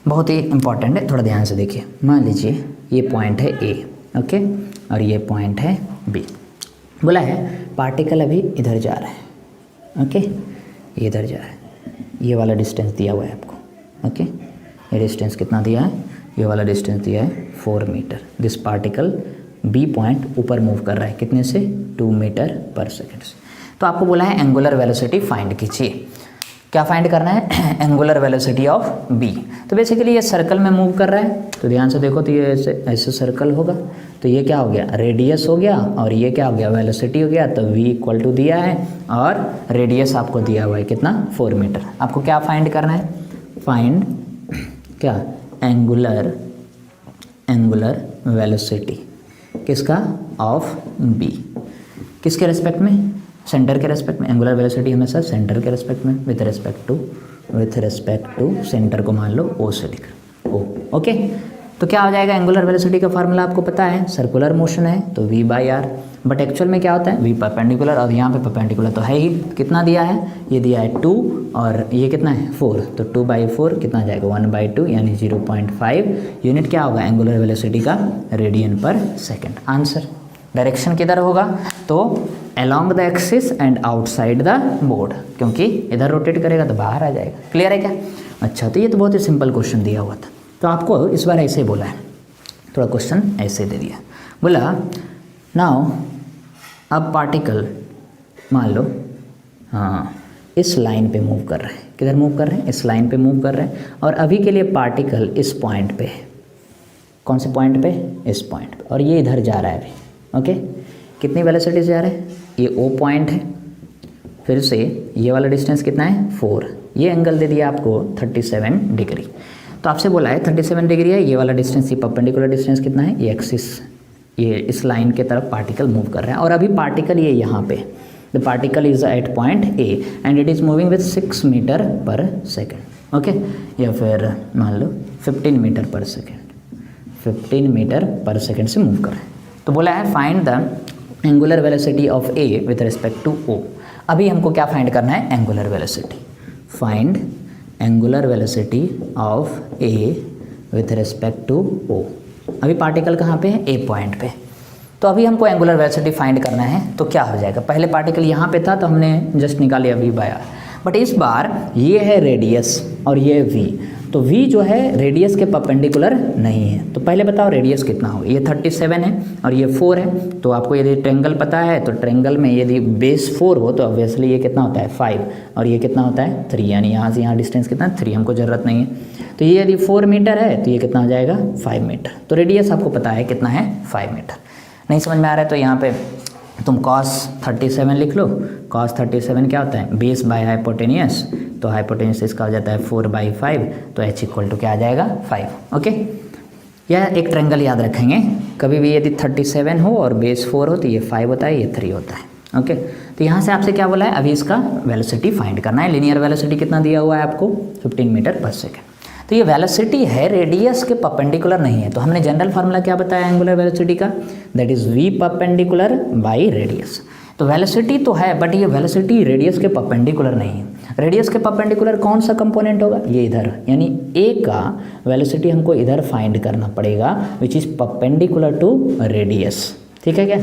बहुत ही इंपॉर्टेंट है, थोड़ा ध्यान से देखिए। मान लीजिए ये पॉइंट है ए, ओके, और ये पॉइंट है बी। बोला है पार्टिकल अभी इधर जा रहा है, ओके, ये इधर जा रहा है, ये वाला डिस्टेंस दिया हुआ है आपको, ओके, ये डिस्टेंस कितना दिया है, ये वाला डिस्टेंस दिया है 4 metre. This particle B point ऊपर मूव कर रहा है कितने से, 2 मीटर पर सेकेंड से। तो आपको बोला है एंगुलर वेलोसिटी फाइंड कीजिए। क्या फाइंड करना है, एंगुलर वेलोसिटी ऑफ बी। तो बेसिकली ये सर्कल में मूव कर रहा है, तो ध्यान से देखो, तो ये ऐसे सर्कल होगा, तो ये क्या हो गया, रेडियस हो गया, और ये क्या हो गया, वेलोसिटी हो गया। तो v इक्वल टू दिया है और रेडियस आपको दिया हुआ है कितना, 4 मीटर। आपको क्या फाइंड करना है, फाइंड क्या, एंगुलर वेलोसिटी किसका, ऑफ b, किसके रेस्पेक्ट में, सेंटर के रेस्पेक्ट में। एंगुलर वेलोसिटी हमेशा सेंटर के रेस्पेक्ट में, विथ रेस्पेक्ट टू सेंटर को मान लो ओ से लिख ओ, ओके। तो क्या हो जाएगा, एंगुलर वेलोसिटी का फार्मूला आपको पता है, सर्कुलर मोशन है तो v by R, but actual में क्या होता है, v परपेंडिकुलर, और यहाँ पे परपेंडिकुलर तो है ही, कितना दिया है, ये दिया है 2 और ये कितना है 4, तो 2/4 कितना आ जाएगा, 1/2 यानी 0.5 यूनिट क्या होगा एंगुलर वेलोसिटी का, रेडियन पर सेकेंड। आंसर डायरेक्शन किधर होगा, तो along the axis and outside the board, क्योंकि इधर रोटेट करेगा तो बाहर आ जाएगा। क्लियर है क्या? अच्छा, तो ये तो बहुत ही सिंपल क्वेश्चन दिया हुआ था, तो आपको इस बार ऐसे ही बोला है, थोड़ा क्वेश्चन ऐसे दे दिया, बोला नाउ अब पार्टिकल मान लो हाँ इस लाइन पे मूव कर रहे हैं, किधर मूव कर रहे हैं, इस लाइन पे मूव कर रहे हैं, और अभी के लिए पार्टिकल इस पॉइंट पे है, कौन से पॉइंट पे, इस पॉइंट पे, और ये इधर जा रहा है अभी, ओके। कितनी वेलोसिटी से जा रहा है, ये ओ पॉइंट है, फिर से ये वाला डिस्टेंस कितना है 4, ये एंगल दे दिया आपको 37 डिग्री। तो आपसे बोला है 37 डिग्री है, ये वाला डिस्टेंस, ये परपेंडिकुलर डिस्टेंस कितना है, ये एक्सिस, ये इस लाइन के तरफ पार्टिकल मूव कर रहा है, और अभी पार्टिकल ये यहाँ पे, the particle is at point A and it is moving with 6 metre per second, okay, या फिर मान लो 15 metre per second, 15 metre per second से मूव कर रहे हैं। तो बोला है find the angular velocity of A with respect to O. अभी हमको क्या फाइंड करना है, angular velocity, find angular velocity of A with respect to O. अभी पार्टिकल कहाँ पे है, ए पॉइंट पे, तो अभी हमको एंगुलर वेलोसिटी फाइंड करना है। तो क्या हो जाएगा, पहले पार्टिकल यहाँ पे था तो हमने जस्ट निकाले अभी बाय आर, बट इस बार ये है रेडियस और ये v, तो v जो है रेडियस के परपेंडिकुलर नहीं है। तो पहले बताओ रेडियस कितना होगा, ये 37 है और ये 4 है, तो आपको यदि ट्रेंगल पता है तो ट्रेंगल में यदि बेस 4 हो तो ऑब्वियसली ये कितना होता है 5, और ये कितना होता है 3, यानी यहाँ से यहाँ डिस्टेंस कितना है 3, हमको ज़रूरत नहीं है। तो ये यदि 4 मीटर है तो ये कितना हो जाएगा 5 मीटर। तो रेडियस आपको पता है कितना है 5 मीटर। नहीं समझ में आ रहा है तो यहाँ पे तुम cos 37 लिख लो। cos 37 क्या होता है, बेस बाय हाइपोटेनियस, तो हाइपोटेनियस इसका हो जाता है 4/5, तो h इक्वल टू क्या आ जाएगा 5, ओके। यह एक ट्रेंगल याद रखेंगे, कभी भी यदि 37 हो और बेस 4 हो तो ये 5 होता है, ये 3 होता है, ओके। तो यहाँ से आपसे क्या बोला है, अभी इसका वेलोसिटी फाइंड करना है। लीनियर वेलोसिटी कितना दिया हुआ है आपको, 15 मीटर पर सेकेंड। तो ये वेलोसिटी है, रेडियस के परपेंडिकुलर नहीं है। तो हमने जनरल फार्मूला क्या बताया एंगुलर वेलोसिटी का, that is v perpendicular by radius. तो वेलोसिटी तो है बट ये वेलोसिटी रेडियस के परपेंडिकुलर नहीं है। रेडियस के परपेंडिकुलर कौन सा कंपोनेंट होगा, ये इधर, यानी a का वेलोसिटी हमको इधर फाइंड करना पड़ेगा, which is perpendicular to radius. ठीक है क्या,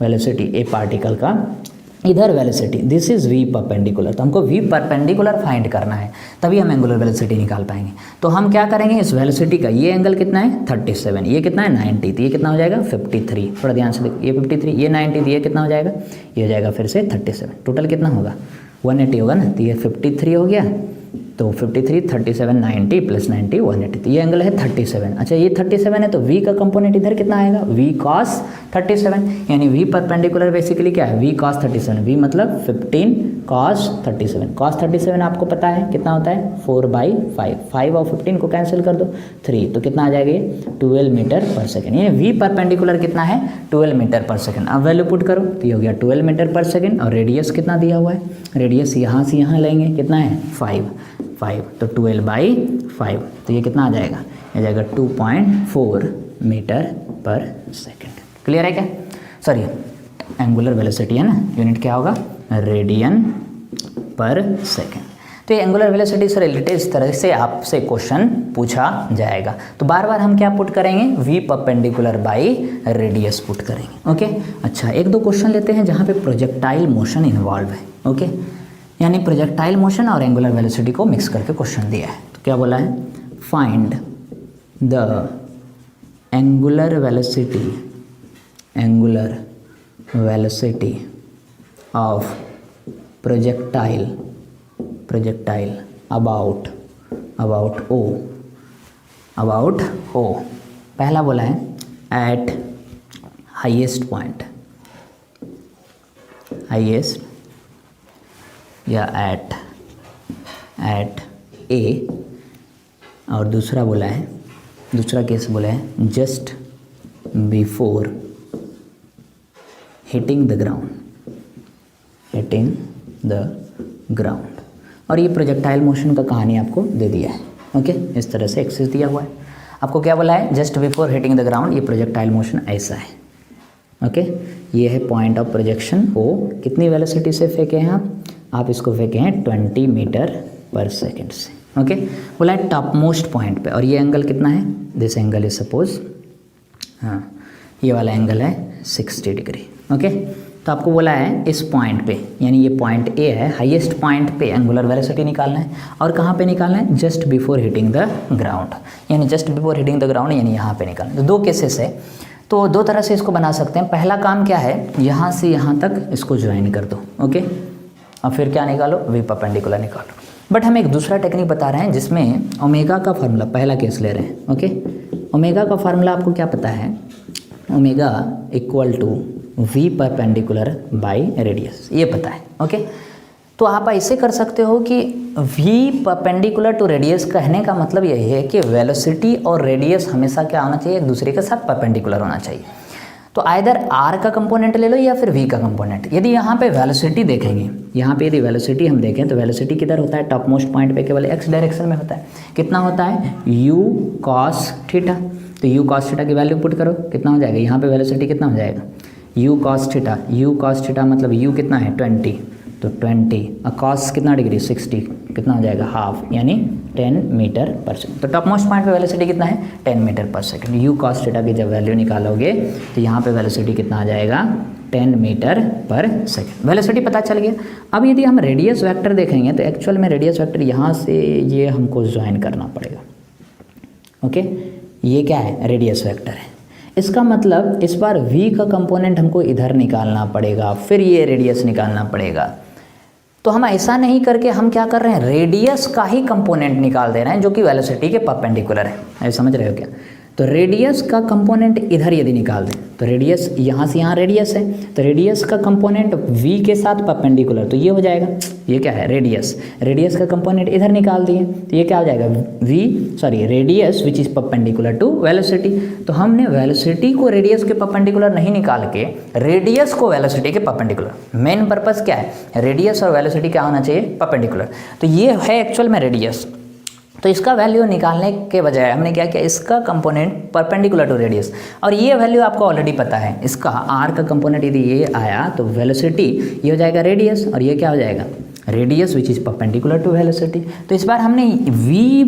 वेलोसिटी ए पार्टिकल का इधर velocity, this is v perpendicular, तो हमको v परपेंडिकुलर फाइंड करना है, तभी हम एंगुलर वेलोसिटी निकाल पाएंगे। तो हम क्या करेंगे, इस वेलोसिटी का ये एंगल कितना है 37, ये कितना है 90, तो ये कितना हो जाएगा 53। थोड़ा ध्यान से देखो, ये 53, ये 90, ये कितना हो जाएगा, ये हो जाएगा फिर से 37, टोटल कितना होगा 180 होगा ना। तो ये 53 हो गया, तो 53, 37, 90 प्लस 90 180, तो ये एंगल है 37। अच्छा ये 37 है तो v का कंपोनेंट इधर कितना आएगा, v cos 37, यानी v परपेंडिकुलर बेसिकली क्या है, v cos 37, v मतलब 15 cos 37। cos 37 आपको पता है कितना होता है 4/5, 5 और 15 को कैंसिल कर दो 3, तो कितना आ जाएगा ये 12 मीटर पर सेकेंड, यानी v परपेंडिकुलर कितना है 12 मीटर पर सेकेंड। अब वैल्यू पुट करो तो ये हो गया 12 मीटर पर सेकेंड, और रेडियस कितना दिया हुआ है, रेडियस यहाँ से यहाँ लेंगे कितना है 5, तो 12/5, तो ये कितना आ जाएगा, ये जाएगा 2.4 मीटर पर सेकेंड। क्लियर है क्या, सॉरी एंगुलर वेलोसिटी है ना, यूनिट क्या होगा रेडियन पर सेकेंड। तो तो ये एंगुलर वेलोसिटी से रिलेटेड इस तरह से आपसे क्वेश्चन पूछा जाएगा। तो बार बार हम क्या पुट करेंगे, v perpendicular by radius put करेंगे। ओके, अच्छा एक दो क्वेश्चन लेते हैं जहाँ पे प्रोजेक्टाइल मोशन इन्वॉल्व है। ओके, यानी प्रोजेक्टाइल मोशन और एंगुलर वेलोसिटी को मिक्स करके क्वेश्चन दिया है। तो क्या बोला है, find the angular velocity of projectile about O। पहला बोला है एट हाईएस्ट पॉइंट, या एट ए, और दूसरा बोला है, दूसरा केस बोला है just before hitting the ground. और ये प्रोजेक्टाइल मोशन का कहानी आपको दे दिया है। ओके, इस तरह से एक्सेस दिया हुआ है। आपको क्या बोला है, just before hitting the ground, ये प्रोजेक्टाइल मोशन ऐसा है। ओके, ये है पॉइंट ऑफ प्रोजेक्शन ओ। कितनी वेलोसिटी से फेंके हैं आप इसको फेंके हैं 20 मीटर पर सेकेंड से। ओके, बोला है टॉप मोस्ट पॉइंट पे, और ये एंगल कितना है, दिस एंगल इज सपोज, हाँ ये वाला एंगल है 60 डिग्री। ओके, तो आपको बोला है इस पॉइंट पे, यानी ये पॉइंट ए है, हाईएस्ट पॉइंट पे एंगुलर वेलोसिटी निकालना है। और कहाँ पे निकालना है, just before hitting the ground, यानी just before hitting the ground, यानी यहाँ पे निकालना है। तो दो केसेस है, तो दो तरह से इसको बना सकते हैं। पहला काम क्या है, यहाँ से यहाँ तक इसको ज्वाइन कर दो। ओके, और फिर क्या निकालो, वी परपेंडिकुलर निकालो। बट हम एक दूसरा टेक्निक बता रहे हैं जिसमें ओमेगा का फार्मूला, पहला केस ले रहे हैं। ओके, ओमेगा का फार्मूला आपको क्या पता है, omega equal to V perpendicular by radius, ये पता है। ओके, तो आप ऐसे कर सकते हो कि वी परपेंडिकुलर टू रेडियस, कहने का मतलब यही है कि वेलोसिटी और रेडियस हमेशा क्या होना चाहिए, एक दूसरे के साथ परपेंडिकुलर होना चाहिए। तो आइदर आर का कंपोनेंट ले लो या फिर वी का कंपोनेंट। यदि यहाँ पे वेलोसिटी देखेंगे, यहाँ पे यदि वेलोसिटी हम देखें तो वेलोसिटी किधर होता है, टॉप मोस्ट पॉइंट पे केवल एक्स डायरेक्शन में होता है। कितना होता है, यू कॉस थीटा। तो यू कॉस थीटा की वैल्यू पुट करो, कितना हो जाएगा, यहाँ पे वेलोसिटी कितना हो जाएगा, यू कॉस थीटा मतलब यू कितना है 20, तो 20 और कॉस कितना डिग्री 60, कितना हो जाएगा हाफ, यानी 10 मीटर पर सेकेंड। तो टॉप मोस्ट पॉइंट पे वेलोसिटी कितना है 10 metre per second. You cos theta की जब वैल्यू निकालोगे तो यहाँ पे वेलोसिटी कितना आ जाएगा 10 मीटर पर सेकेंड। वेलोसिटी पता चल गया। अब यदि हम रेडियस वेक्टर देखेंगे तो एक्चुअल में रेडियस वेक्टर यहाँ से ये हमको ज्वाइन करना पड़ेगा। ओके, ये क्या है, रेडियस वेक्टर है। इसका मतलब इस बार v का कंपोनेंट हमको इधर निकालना पड़ेगा, फिर ये रेडियस निकालना पड़ेगा। तो हम ऐसा नहीं करके हम क्या कर रहे हैं, रेडियस का ही कंपोनेंट निकाल दे रहे हैं जो कि वेलोसिटी के परपेंडिकुलर है। ऐसा समझ रहे हो क्या? तो रेडियस का कंपोनेंट इधर यदि निकाल दें तो रेडियस यहाँ से यहाँ रेडियस है, तो रेडियस का कंपोनेंट v के साथ परपेंडिकुलर, तो ये हो जाएगा, ये क्या है रेडियस। रेडियस का कंपोनेंट इधर निकाल दिए तो ये क्या हो जाएगा radius which is perpendicular to velocity. तो हमने वेलोसिटी को रेडियस के परपेंडिकुलर नहीं निकाल के रेडियस को वेलोसिटी के परपेंडिकुलर, मेन पर्पस क्या है, रेडियस और वेलोसिटी क्या होना चाहिए, परपेंडिकुलर। तो ये है एक्चुअल में रेडियस। तो इसका वैल्यू निकालने के बजाय हमने क्या किया, इसका कंपोनेंट परपेंडिकुलर टू रेडियस, और ये वैल्यू आपको ऑलरेडी पता है। इसका आर का कंपोनेंट यदि ये आया तो वेलोसिटी ये हो जाएगा रेडियस, और ये क्या हो जाएगा radius which is perpendicular to velocity. तो इस बार हमने वी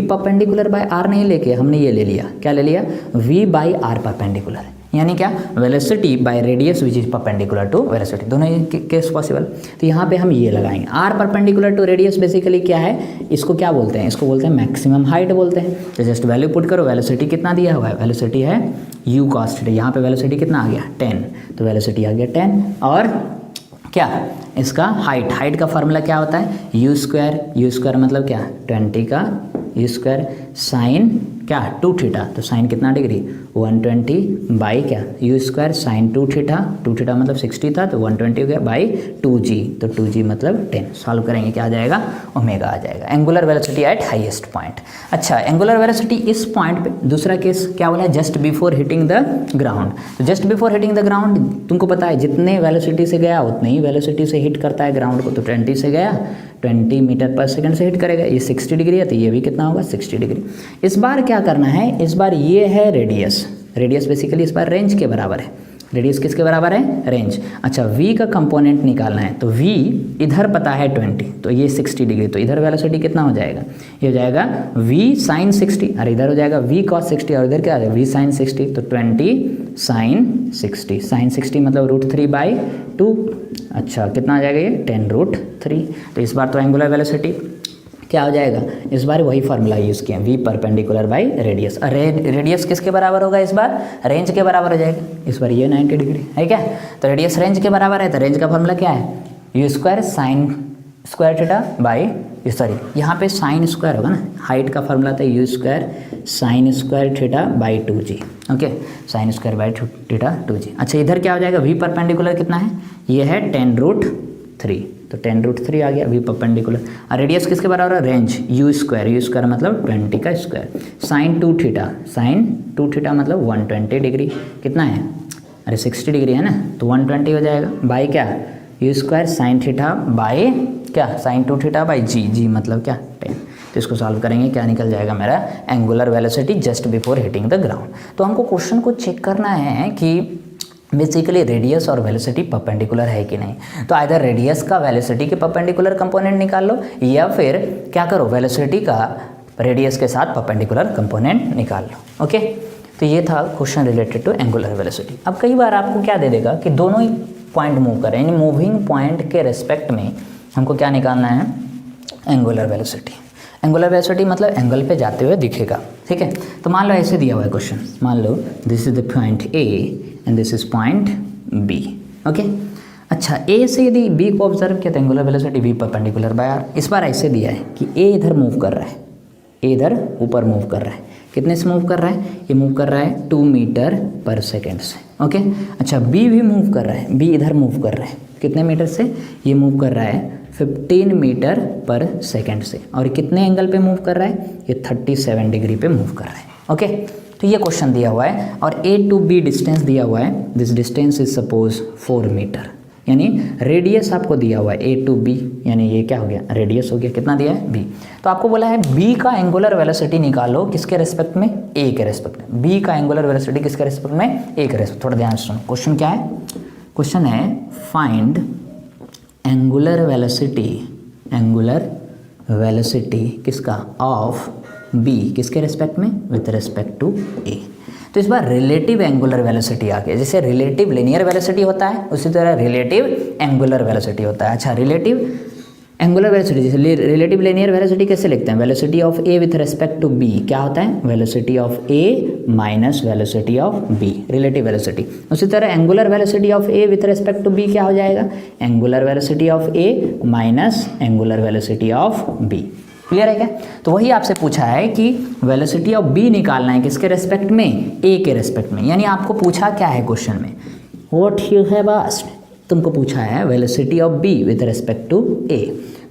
परपेंडिकुलर बाय आर नहीं लेके हमने ये ले लिया, क्या ले लिया, वी बाई आर परपेंडिकुलर, यानी क्या, velocity by radius which is perpendicular to velocity, दोनों केस पॉसिबल। तो यहाँ पे हम ये लगाएंगे, R perpendicular to radius basically क्या है, इसको क्या बोलते हैं, इसको बोलते हैं मैक्सिमम हाइट बोलते हैं। तो जस्ट वैल्यू पुट करो, वेलोसिटी कितना दिया हुआ है, वेलोसिटी है यू कॉस थीटा, यहाँ पे वेलोसिटी कितना आ गया 10, तो वेलोसिटी आ गया 10, और क्या इसका हाइट का फार्मूला क्या होता है, यू स्क्वायर मतलब क्या 20 का यू स्क्वायर साइन क्या 2 थीटा, तो साइन कितना डिग्री 120 बाई क्या यू स्क्वायर साइन 2 थीटा मतलब 60 था, तो 120 हो गया बाई 2g, तो 2g मतलब 10। सॉल्व करेंगे क्या आ जाएगा, ओमेगा आ जाएगा, angular velocity at highest point. अच्छा, एंगुलर वेलोसिटी इस पॉइंट पे, दूसरा केस क्या बोला है, just before hitting the ground. तो just before hitting the ground तुमको पता है जितने वेलोसिटी से गया उतने ही वेलोसिटी से हिट करता है ग्राउंड को, तो 20 से गया 20 मीटर पर सेकंड से हिट करेगा। ये 60 डिग्री है तो ये भी कितना होगा 60 डिग्री। इस बार क्या करना है, इस बार ये है रेडियस बेसिकली इस बार रेंज के बराबर है, रेडियस किसके बराबर है, रेंज। अच्छा v का कंपोनेंट निकालना है, तो v इधर पता है 20, तो ये 60 डिग्री, तो इधर वेलोसिटी कितना हो जाएगा, ये हो जाएगा v sin 60, और इधर हो जाएगा v cos 60, और इधर क्या आ जाएगा v sin 60, तो 20 sin 60, sin 60 मतलब √3/2। अच्छा कितना आ जाएगा ये 10√3। तो इस बार तो एंगुलर वेलोसिटी क्या हो जाएगा, इस बार वही फार्मूला यूज़ किया, v perpendicular by radius. Radius किसके बराबर होगा इस बार, रेंज के बराबर हो जाएगा, इस बार ये 90 डिग्री है क्या। तो रेडियस रेंज के बराबर है, तो रेंज का फार्मूला क्या है, u² sin square theta by, sorry यहाँ पे साइन स्क्वायर होगा ना, हाइट का फार्मूला था u² sin square theta by 2g। Okay, sine square by theta 2g। अच्छा इधर क्या हो जाएगा, v परपेंडिकुलर कितना है, ये है 10√3, तो 10√3 आ गया v परपेंडिकुलर। और रेडियस किसके बराबर है, रेंज u² मतलब 20 का स्क्वायर, साइन 2 थीटा मतलब 120 डिग्री, कितना है, अरे 60 डिग्री है ना, तो 120 हो जाएगा बाई क्या, u² sin थीटा बाई क्या, साइन 2 थीटा बाई जी मतलब क्या 10। तो इसको सॉल्व करेंगे, क्या निकल जाएगा मेरा, angular velocity just before hitting the ground. तो हमको क्वेश्चन को चेक करना है कि बेसिकली रेडियस और वेलोसिटी परपेंडिकुलर है कि नहीं। तो आइदर रेडियस का वेलोसिटी के परपेंडिकुलर कंपोनेंट निकाल लो, या फिर क्या करो, वेलोसिटी का रेडियस के साथ परपेंडिकुलर कंपोनेंट निकाल लो। ओके, तो ये था question related to angular velocity. अब कई बार आपको क्या दे देगा कि दोनों ही पॉइंट मूव करें, यानी मूविंग पॉइंट के रेस्पेक्ट में हमको क्या निकालना है, एंगुलर वेलोसिटी। एंगुलर वेलोसिटी मतलब एंगल पे जाते हुए दिखेगा, ठीक है। तो मान लो ऐसे दिया हुआ है क्वेश्चन, मान लो this is the point A and this is point B. Okay, अच्छा ए से यदि बी को ऑब्जर्व किया तो angular velocity v perpendicular by R. इस बार ऐसे दिया है कि ए इधर मूव कर रहा है, ए इधर ऊपर मूव कर रहा है, कितने से मूव कर रहा है, ये मूव कर रहा है 2 मीटर पर सेकेंड से। ओके, अच्छा बी भी मूव कर रहा है, बी इधर मूव कर रहा है, कितने मीटर से, ये मूव कर रहा है 15 मीटर पर सेकेंड से, और कितने एंगल पे मूव कर रहा है, ये 37 डिग्री पे मूव कर रहा है। ओके, तो ये क्वेश्चन दिया हुआ है और ए टू बी डिस्टेंस दिया हुआ है, this distance is suppose 4 metre, यानी रेडियस आपको दिया हुआ है ए टू बी, यानी ये क्या हो गया, रेडियस हो गया, कितना दिया है बी। तो आपको बोला है बी का एंगुलर वेलोसिटी निकालो, किसके रेस्पेक्ट में, ए के रेस्पेक्ट में। बी का एंगुलर वेलोसिटी किसके रेस्पेक्ट में, ए के रेस्पेक्ट। थोड़ा ध्यान से सुनो, क्वेश्चन क्या है, क्वेश्चन है फाइंड एंगुलर वेलोसिटी किसका, ऑफ बी, किसके रेस्पेक्ट में, विथ रेस्पेक्ट टू ए। तो इस बार रिलेटिव एंगुलर वेलोसिटी आ गया, जैसे रिलेटिव लिनियर वेलोसिटी होता है उसी तरह रिलेटिव एंगुलर वेलोसिटी होता है। अच्छा रिलेटिव एंगुलर वेलोसिटी, जैसे रिलेटिव लिनियर वेलोसिटी कैसे लिखते हैं, velocity of A with respect to B क्या होता है, velocity of A minus velocity of B, relative velocity. उसी तरह angular velocity of A with respect to B क्या हो जाएगा, angular velocity of A minus angular velocity of B. Clear है क्या। तो वही आपसे पूछा है कि वेलोसिटी ऑफ बी निकालना है, किसके रेस्पेक्ट में, ए के रेस्पेक्ट में। यानी आपको पूछा क्या है क्वेश्चन में, व्हाट यू हैव आस्क्ड, तुमको पूछा है velocity of B with respect to A.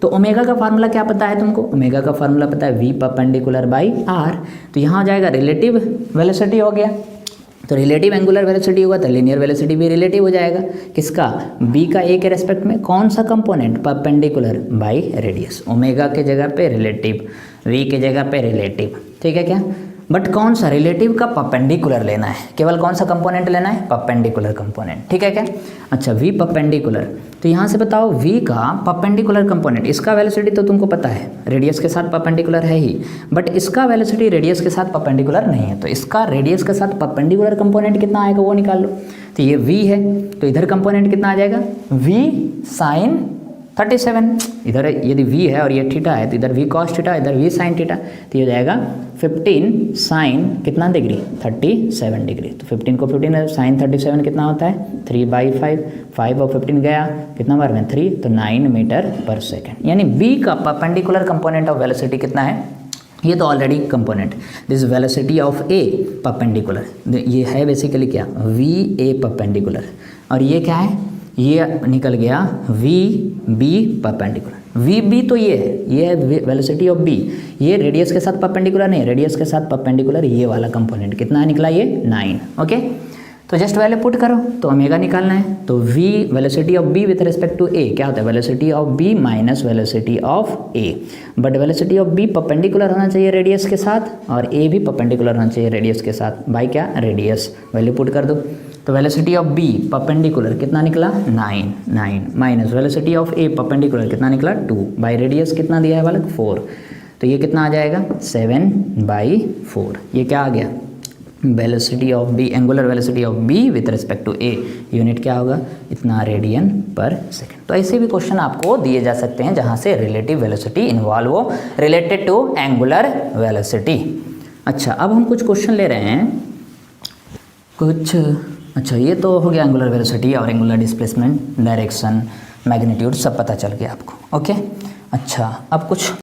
तो ओमेगा का फार्मूला क्या पता है तुमको, ओमेगा का फार्मूला पता है v परपेंडिकुलर बाई आर। तो यहाँ हो जाएगा रिलेटिव वेलोसिटी हो गया, तो रिलेटिव एंगुलर वेलोसिटी होगा तो लिनियर वेलोसिटी भी रिलेटिव हो जाएगा, किसका, b का a के रेस्पेक्ट में, कौन सा component, perpendicular by radius. Omega के जगह पे रिलेटिव, v के जगह पे रिलेटिव, ठीक है क्या, बट कौन सा, रिलेटिव का परपेंडिकुलर लेना है, केवल कौन सा कंपोनेंट लेना है, परपेंडिकुलर कंपोनेंट, ठीक है क्या। अच्छा v परपेंडिकुलर, तो यहाँ से बताओ v का परपेंडिकुलर कंपोनेंट, इसका वेलोसिटी तो तुमको पता है रेडियस के साथ परपेंडिकुलर है ही, बट इसका वेलोसिटी रेडियस के साथ परपेंडिकुलर नहीं है, तो इसका रेडियस के साथ परपेंडिकुलर कंपोनेंट कितना आएगा वो निकाल लो। तो ये v है, तो इधर कंपोनेंट कितना आ जाएगा, v sin 37, इधर यदि v है और ये थीटा है तो इधर v cos थीटा, इधर v sin थीटा, तो ये हो जाएगा 15 sin कितना डिग्री, 37 डिग्री। तो 15 को 15 sin 37 कितना होता है, 3/5, 5 और 15 गया कितना बार में 3, तो 9 मीटर पर सेकेंड। यानी b का परपेंडिकुलर कंपोनेंट ऑफ वेलोसिटी कितना है, ये तो already component, this velocity of A perpendicular, ये है बेसिकली क्या, v a परपेंडिकुलर, और ये क्या है, ये निकल गया V B perpendicular. V B तो ये है वेलोसिटी ऑफ बी, ये रेडियस के साथ परपेंडिकुलर नहीं, रेडियस के साथ परपेंडिकुलर ये वाला कंपोनेंट कितना निकला, ये 9। ओके, तो जस्ट वैल्यू पुट करो, तो ओमेगा निकालना है, तो V velocity of B with respect to A क्या होता है, velocity of B minus velocity of A, but velocity of B perpendicular होना चाहिए रेडियस के साथ और ए भी परपेंडिकुलर होना चाहिए रेडियस के साथ, बाई क्या, रेडियस। वैल्यू पुट कर दो, तो वेलोसिटी ऑफ बी परपेंडिकुलर कितना निकला 9 minus velocity of A perpendicular कितना निकला 2 बाई रेडियस कितना दिया है बालक 4, तो ये कितना आ जाएगा 7/4। ये क्या आ गया velocity of B, angular velocity of B with respect to A, unit क्या होगा इतना रेडियन पर सेकेंड। तो ऐसे भी क्वेश्चन आपको दिए जा सकते हैं जहाँ से रिलेटिव वेलोसिटी इन्वॉल्व हो रिलेटेड टू एंगुलर वेलोसिटी। अच्छा, अब हम कुछ क्वेश्चन ले रहे हैं कुछ। अच्छा, ये तो हो गया एंगुलर वेलोसिटी और एंगुलर डिस्प्लेसमेंट, डायरेक्शन, मैग्नीट्यूड सब पता चल गया आपको। ओके, अच्छा अब कुछ